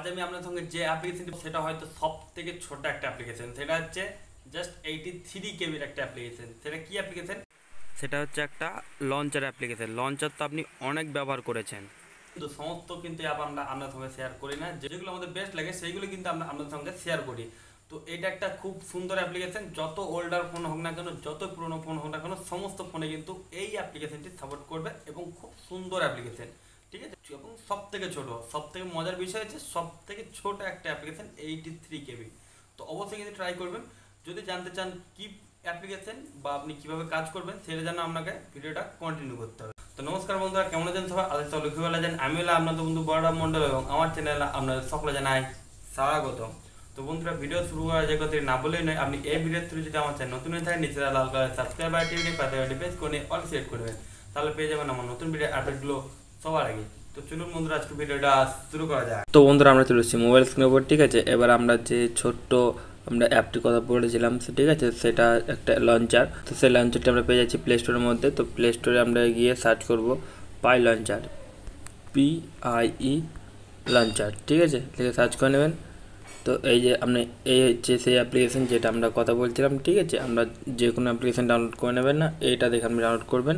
আজ আমি আপনার সঙ্গে যে অ্যাপ্লিকেশনটি সেটা হয়তো সব থেকে ছোট একটা অ্যাপ্লিকেশন, সেটা হচ্ছে জাস্ট 83 কেবির একটা অ্যাপ্লিকেশন। সেটা কি অ্যাপ্লিকেশন? সেটা হচ্ছে একটা লঞ্চার অ্যাপ্লিকেশন। লঞ্চার তো আপনি অনেক ব্যবহার করেছেন, কিন্তু সমস্ত কিন্তু অ্যাপ আমরা আপনার সঙ্গে শেয়ার করি না। যেগুলো আমাদের বেস্ট লাগে সেইগুলো কিন্তু আমরা আপনার সঙ্গে শেয়ার করি। তো এটা একটা খুব সুন্দর অ্যাপ্লিকেশন। যত ওল্ডার ফোন হোক না কেন, যত পুরনো ফোন হোক না কেন, সমস্ত ফোনে কিন্তু এই অ্যাপ্লিকেশনটি সাপোর্ট করবে এবং খুব সুন্দর অ্যাপ্লিকেশন, ঠিক আছে। এবং সব থেকে ছোট, সব থেকে মজার বিষয় হচ্ছে সব থেকে ছোট একটা অ্যাপ্লিকেশন 83 কেবি। তো অবশ্যই কিন্তু ট্রাই করবেন। যদি জানতে চান কি অ্যাপ্লিকেশন বা আপনি কিভাবে কাজ করবেন, সেটা জন্য আপনাকে ভিডিওটা কন্টিনিউ করতে হবে। তো নমস্কার বন্ধুরা, কেমন আছেন সবাই? আজ সব লক্ষ্মী বলা যান, আমি হলাম আপনাদের বন্ধু বড়রাম মন্ডল এবং আমার চ্যানেলে আপনাদের সকলে জানাই স্বাগতম। তো বন্ধুরা, ভিডিও শুরু করার যে কথা না বলেই নয়, আপনি এই ভিডিওর থ্রু যদি আমার চ্যানেল নতুন হয়ে থাকে, নিচে লাল কালার সাবস্ক্রাইব বাটনটি পাশে প্রেস করে অল সিলেক্ট করবেন, তাহলে পেয়ে যাবেন আমার নতুন ভিডিও আপডেটগুলো সবার আগে। তো চলুন বন্ধুরা, আজকে ভিডিওটা শুরু করা যায়। তো বন্ধুরা, আমরা চলে এসেছি মোবাইল স্ক্রিনের উপর, ঠিক আছে। এবার আমরা যে ছোট্ট আমরা অ্যাপটির কথা বলেছিলাম, ঠিক আছে, সেটা একটা লঞ্চার। তো সেই লঞ্চারটি আমরা পেয়ে যাচ্ছি প্লে স্টোরের মধ্যে। তো প্লে স্টোরে আমরা গিয়ে সার্চ করব পাই লঞ্চার, PIE লঞ্চার, ঠিক আছে, লিখে সার্চ করে নেবেন। তো এই যে আপনি এই হচ্ছে সেই অ্যাপ্লিকেশন যেটা আমরা কথা বলছিলাম, ঠিক আছে। আমরা যে কোনো অ্যাপ্লিকেশন ডাউনলোড করে নেবেন না, এইটা দেখে আপনি ডাউনলোড করবেন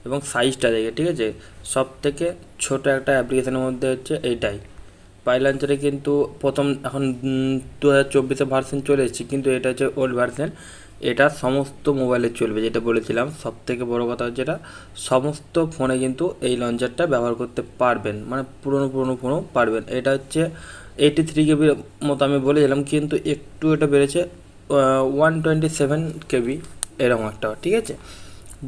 এবং সাইজটা দেখে, ঠিক আছে। সব থেকে ছোটো একটা অ্যাপ্লিকেশনের মধ্যে হচ্ছে এইটাই পাই লঞ্চারে। কিন্তু প্রথম এখন 2024 ভার্সন চলে এসেছে, কিন্তু এটা হচ্ছে ওল্ড ভার্সন। এটা সমস্ত মোবাইলে চলবে, যেটা বলেছিলাম। সব থেকে বড়ো কথা হচ্ছে এটা সমস্ত ফোনে কিন্তু এই লঞ্চারটা ব্যবহার করতে পারবেন, মানে পুরনো ফোনও পারবেন। এটা হচ্ছে 83 কেবির মতো আমি বলেছিলাম, কিন্তু একটু এটা বেড়েছে 127 কেবি এরকম একটা, ঠিক আছে।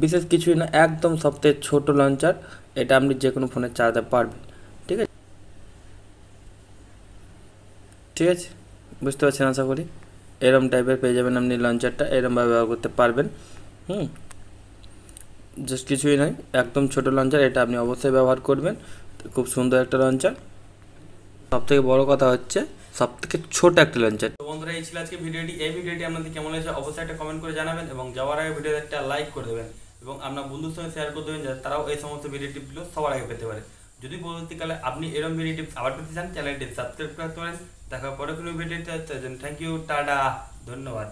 বিশেষ কিছুই না, একদম সবথেকে ছোটো লঞ্চার। এটা আপনি যে কোনো ফোনে চালাতে পারবেন, ঠিক আছে। ঠিক আছে, বুঝতে পারছেন আশা করি। এরম টাইপের পেয়ে যাবেন আপনি লঞ্চারটা, এরমভাবে ব্যবহার করতে পারবেন। জাস্ট কিছুই নয়, একদম ছোটো লঞ্চার। এটা আপনি অবশ্যই ব্যবহার করবেন। খুব সুন্দর একটা লঞ্চার। সব থেকে বড়ো কথা হচ্ছে সব থেকে ছোট একটা লঞ্চার। তো বন্ধুরা, এই ছিল আজকে ভিডিওটি। এই ভিডিওটি আপনাদের কেমন লেগেছে অবশ্যই একটা কমেন্ট করে জানাবেন এবং যাওয়ার আগে ভিডিওতে একটা লাইক করে দেবেন এবং আপনার বন্ধুর সঙ্গে শেয়ার করে দেবেন, যাতে তারাও এই সমস্ত ভিডিও টিপগুলো সবার আগে পেতে পারে। যদি পরবর্তীকালে আপনি এরকম ভিডিও টিপস আবার পেতে চান, চ্যানেলটি সাবস্ক্রাইব করতে পারেন। দেখা পরে কোনো ভিডিওতে। থ্যাংক ইউ, টাটা, ধন্যবাদ।